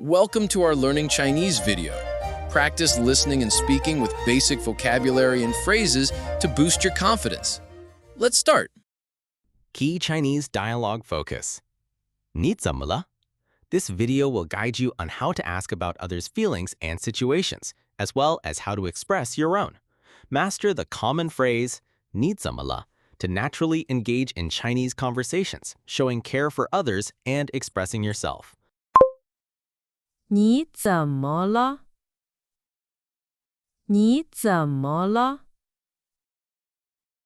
Welcome to our Learning Chinese video. Practice listening and speaking with basic vocabulary and phrases to boost your confidence. Let's start. Key Chinese Dialogue Focus. 你怎么了? This video will guide you on how to ask about others' feelings and situations, as well as how to express your own. Master the common phrase 你怎么了 to naturally engage in Chinese conversations, showing care for others and expressing yourself. 你怎么了？你怎么了？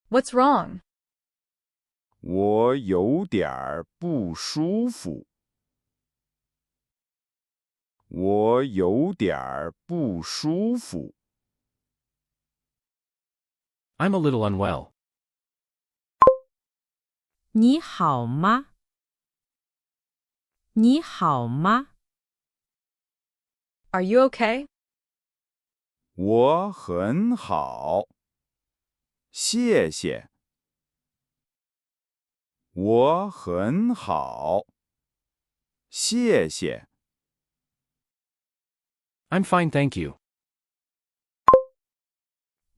What's wrong? 我有点儿不舒服。我有点儿不舒服。I'm a little unwell. 你好吗？你好吗？ Are you okay? 我很好，谢谢。我很好，谢谢。I'm fine, thank you.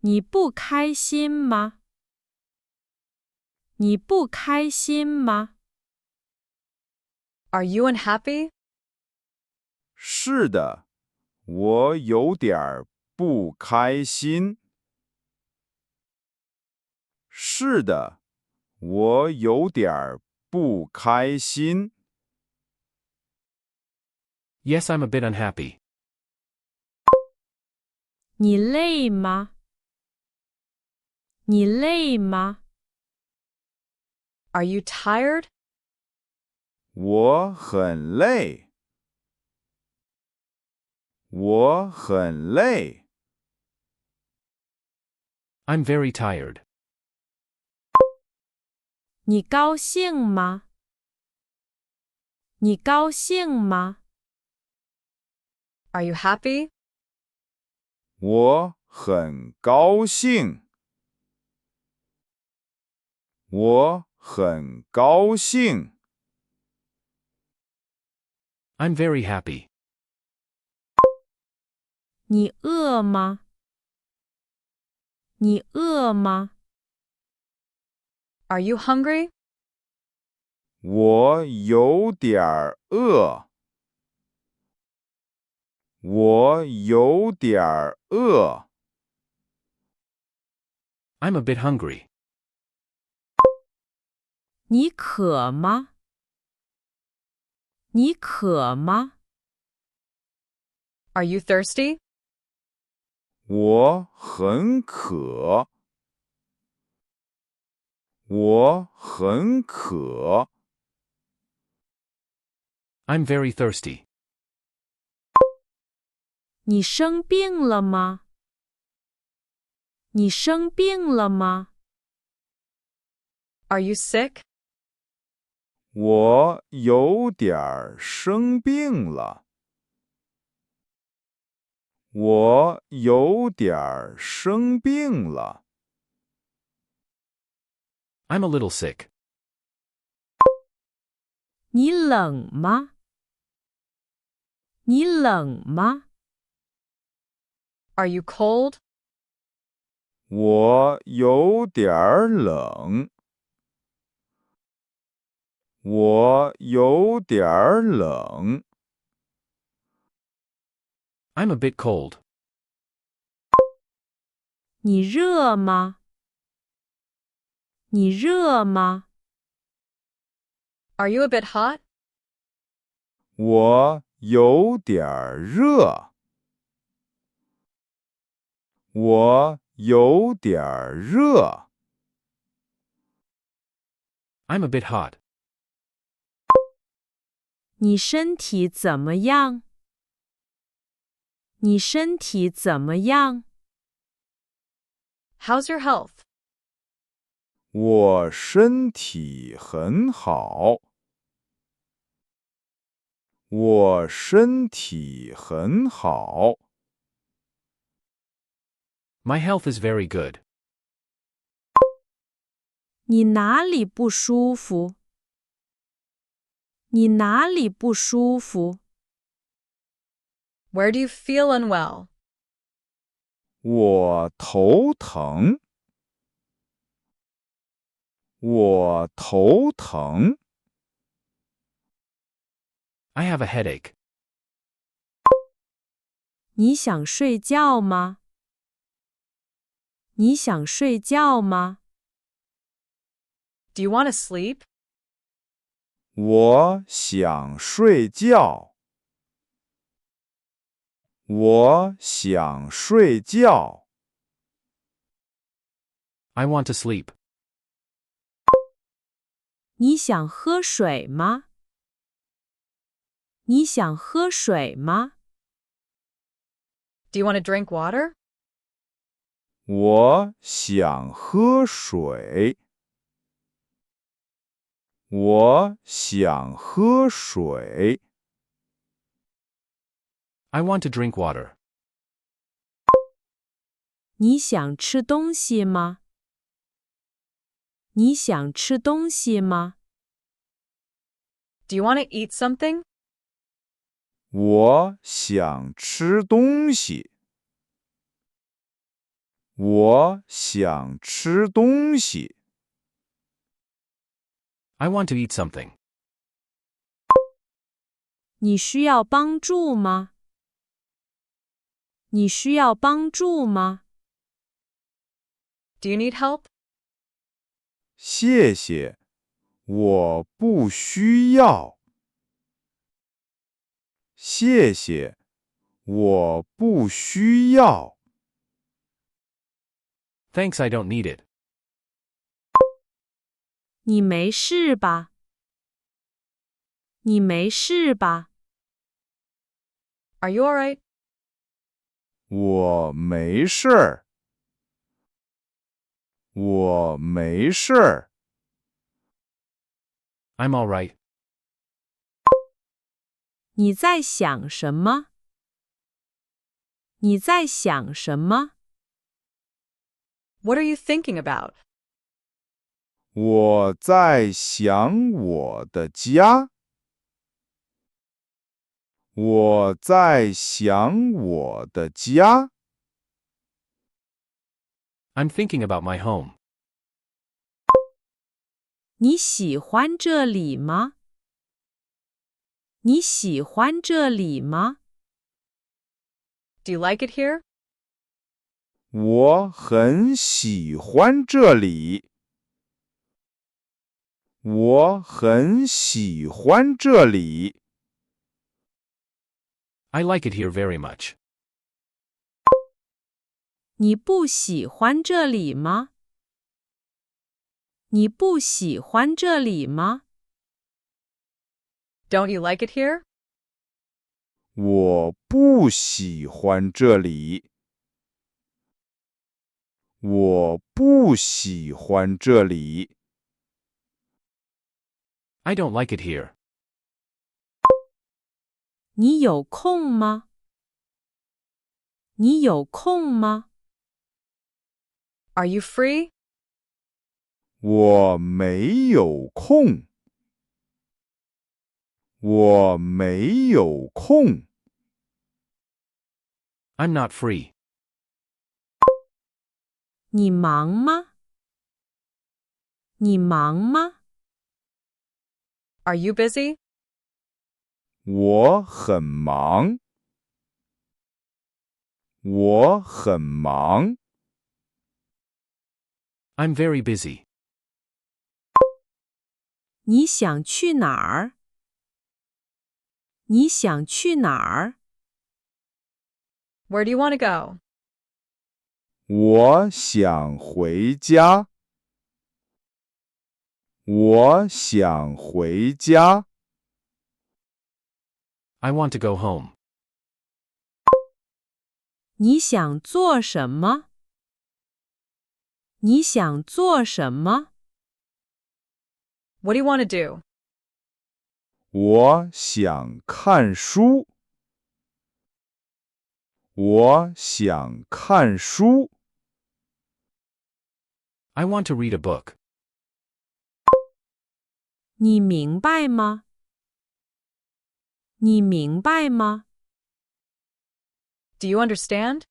你不开心吗？你不开心吗？ Are you unhappy? 是的，我有点儿不开心。是的，我有点儿不开心。Yes, I'm a bit unhappy. 你累吗？你累吗？ Are you tired? 我很累。我很累。I'm very tired. 你高兴吗？你高兴吗？ Are you happy? 我很高兴。我很高兴。I'm very happy. 你饿吗？你饿吗？ Are you hungry? 我有点儿饿。我有点儿饿。I'm a bit hungry. 你渴吗？你渴吗？ Are you thirsty? 我很渴。我很渴。I'm very thirsty. 你生病了吗？你生病了吗？ Are you sick? 我有点儿生病了。我有点儿生病了。I'm a little sick. 你冷吗？你冷吗？ Are you cold? 我有点儿冷。我有点儿冷。I'm a bit cold. 你热吗？你热吗？ Are you a bit hot? 我有点儿热。我有点儿热。I'm a bit hot. 你身体怎么样？你身体怎么样？ How's your health? 我身体很好。我身体很好。My health is very good. 你哪里不舒服？你哪里不舒服？ Where do you feel unwell? 我头疼。我头疼。I have a headache. 你想睡觉吗？你想睡觉吗？ Do you want to sleep? 我想睡觉。我想睡觉。I want to sleep. 你想喝水吗？你想喝水吗？ Do you want to drink water? 我想喝水。我想喝水。I want to drink water. 你想吃东西吗？你想吃东西吗？ Do you want to eat something? 我想吃东西。我想吃东西。I want to eat something. 你需要帮助吗？你需要帮助吗？ Do you need help? 谢谢，我不需要。谢谢，我不需要。Thanks, I don't need it. 你没事吧？你没事吧？ Are you alright? 我没事儿。我没事儿。I'm all right. 你在想什么？你在想什么？ What are you thinking about? 我在想我的家。我在想我的家。I'm thinking about my home. 你喜欢这里吗？你喜欢这里吗？ Do you like it here? 我很喜欢这里。我很喜欢这里。I like it here very much. 你不喜欢这里吗？你不喜欢这里吗？ Don't you like it here? 我不喜欢这里。我不喜欢这里。I don't like it here. 你有空吗？你有空吗？ Are you free? 我没有空。我没有空。I'm not free. 你忙吗？你忙吗？ Are you busy? 我很忙。我很忙。I'm very busy. 你想去哪儿？你想去哪儿？ Where do you want to go? 我想回家。我想回家。I want to go home. 你想做什么？你想做什么？ What do you want to do? 我想看书。我想看书。I want to read a book. 你明白吗？你明白吗？ Do you understand?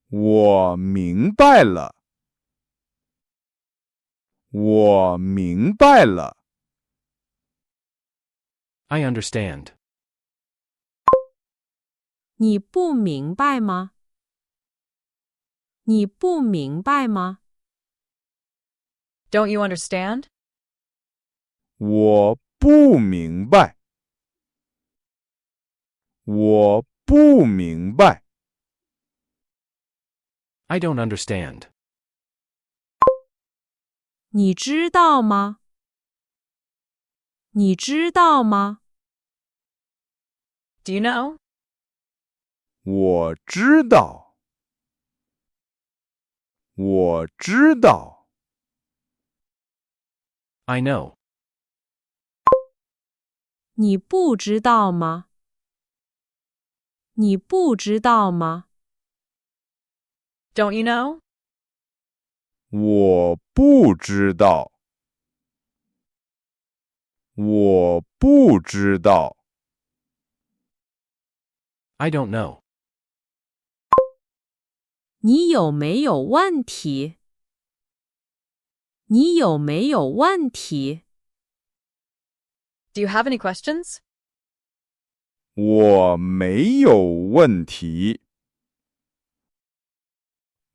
我明白了。我明白了。I understand. 你不明白吗？你不明白吗？ Don't you understand? 我不明白。我不明白。I don't understand. 你知道吗？你知道吗？ Do you know? 我知道。我知道。I know. 你不知道吗？你不知道吗？ Don't you know? 我不知道。我不知道。I don't know. 你有没有问题？你有没有问题？ Do you have any questions? 我没有问题。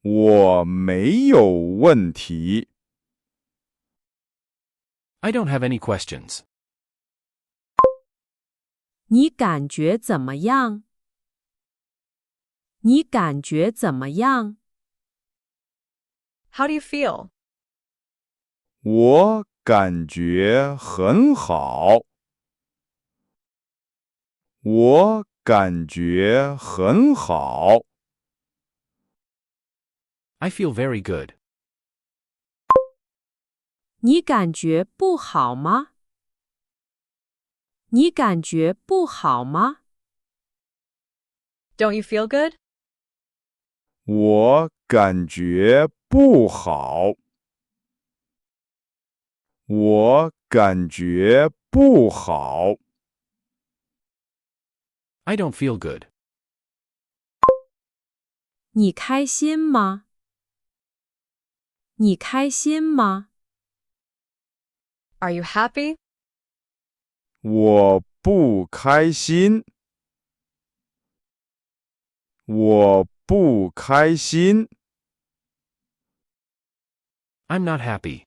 我没有问题。I don't have any questions. 你感觉怎么样？你感觉怎么样？ How do you feel? 我感觉很好。我感觉很好。I feel very good. 你感觉不好吗？你感觉不好吗？ Don't you feel good? 我感觉不好。我感觉不好。I don't feel good. 你开心吗？你开心吗？ Are you happy? 我不开心。我不开心。I'm not happy.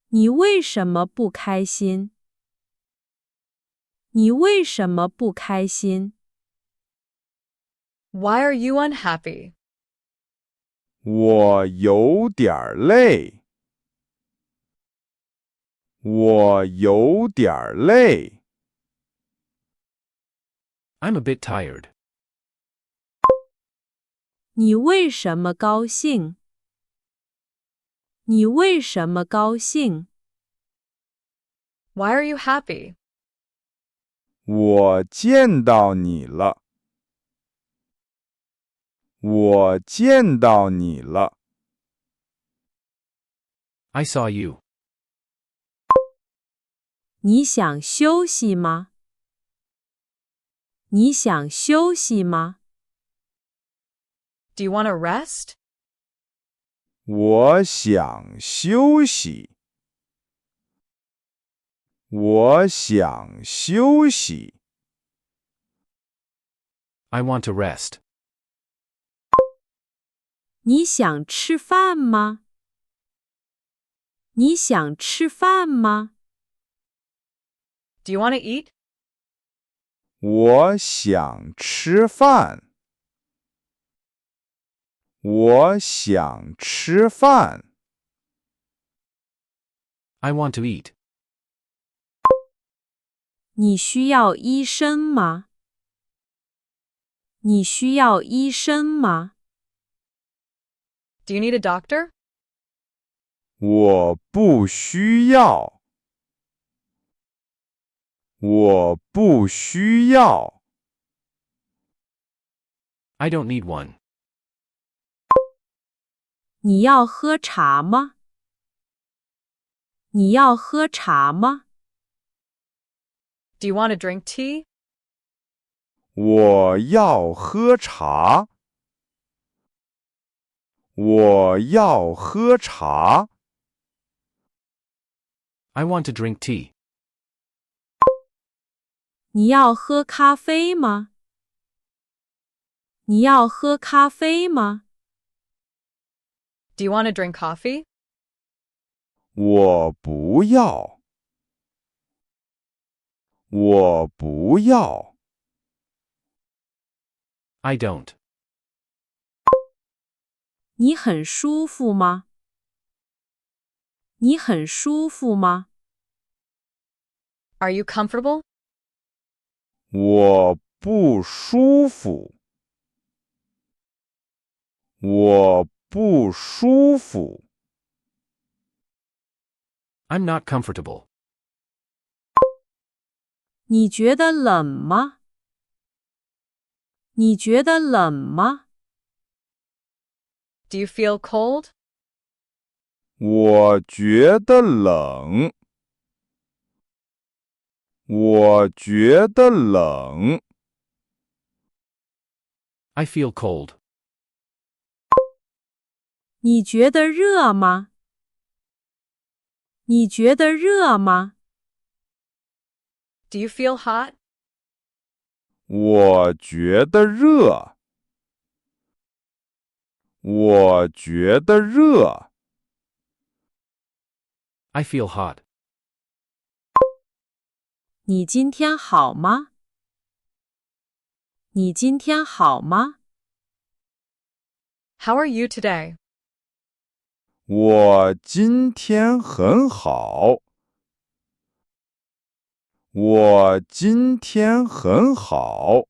你为什么不开心？你为什么不开心？ Why are you unhappy? 我有点累。我有点累。I'm a bit tired. 你为什么高兴？你为什么高兴？ Why are you happy? 我见到你了。我见到你了。I saw you. 你想休息吗？你想休息吗？ Do you want to rest? 我想休息。我想休息。I want to rest. 你想吃饭吗？你想吃饭吗？ Do you want to eat? 我想吃饭。我想吃饭。I want to eat. 你需要医生吗？你需要医生吗？ Do you need a doctor? 我不需要。我不需要。I don't need one. 你要喝茶吗？你要喝茶吗？ Do you want to drink tea? 我要喝茶。我要喝茶。I want to drink tea. 你要喝咖啡吗？你要喝咖啡吗？ Do you want to drink coffee? 我不要。我不要。I don't. 你很舒服吗？你很舒服吗？ Are you comfortable? 我不舒服。我不舒服。I'm not comfortable. 你觉得冷吗？你觉得冷吗？ Do you feel cold? 我觉得冷。我觉得冷。I feel cold. 你觉得热吗？你觉得热吗？ Do you feel hot? 我觉得热。我觉得热。I feel hot. 你今天好吗？你今天好吗？ How are you today? 我今天很好。我今天很好。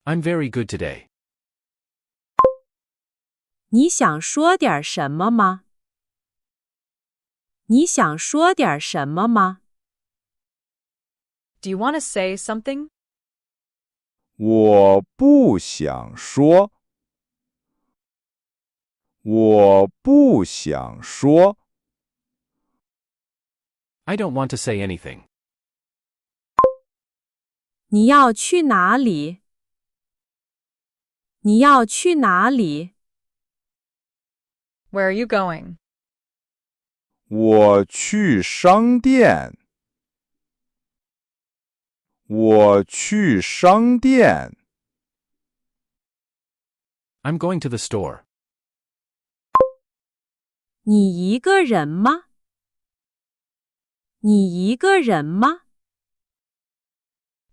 I'm very good today. 你想说点什么吗？你想说点什么吗？ Do you want to say something? 我不想说。我不想说。I don't want to say anything. 你要去哪里？你要去哪里？ Where are you going? 我去商店。我去商店。I'm going to the store. 你一个人吗？你一个人吗？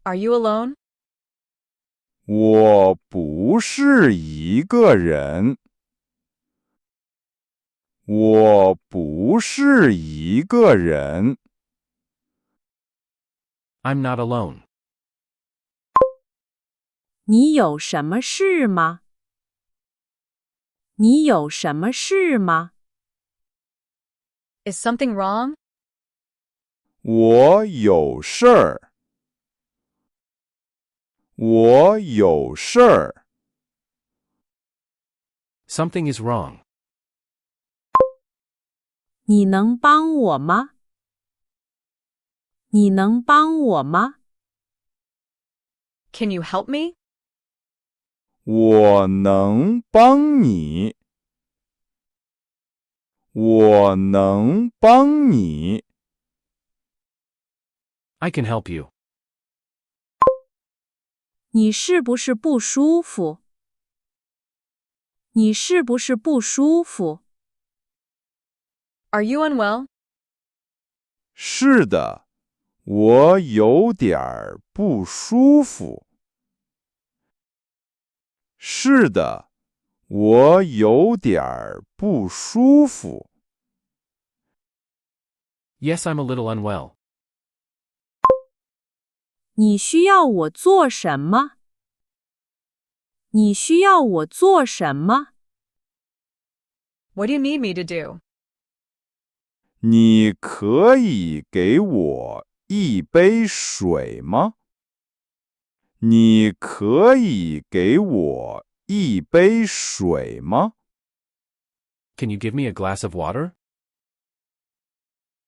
Are you alone? 我不是一个人。我不是一个人。I'm not alone. 你有什么事吗？你有什么事吗？ Is something wrong? 我有事儿。我有事儿。Something is wrong. 你能帮我吗？你能帮我吗？ Can you help me? 我能帮你。我能帮你。I can help you. 你是不是不舒服？你是不是不舒服？ Are you unwell? 是的，我有点儿不舒服。是的，我有点儿不舒服。Yes, I'm a little unwell. 你需要我做什么？你需要我做什么？ What do you need me to do? 你可以给我一杯水吗？你可以给我一杯水吗？ Can you give me a glass of water?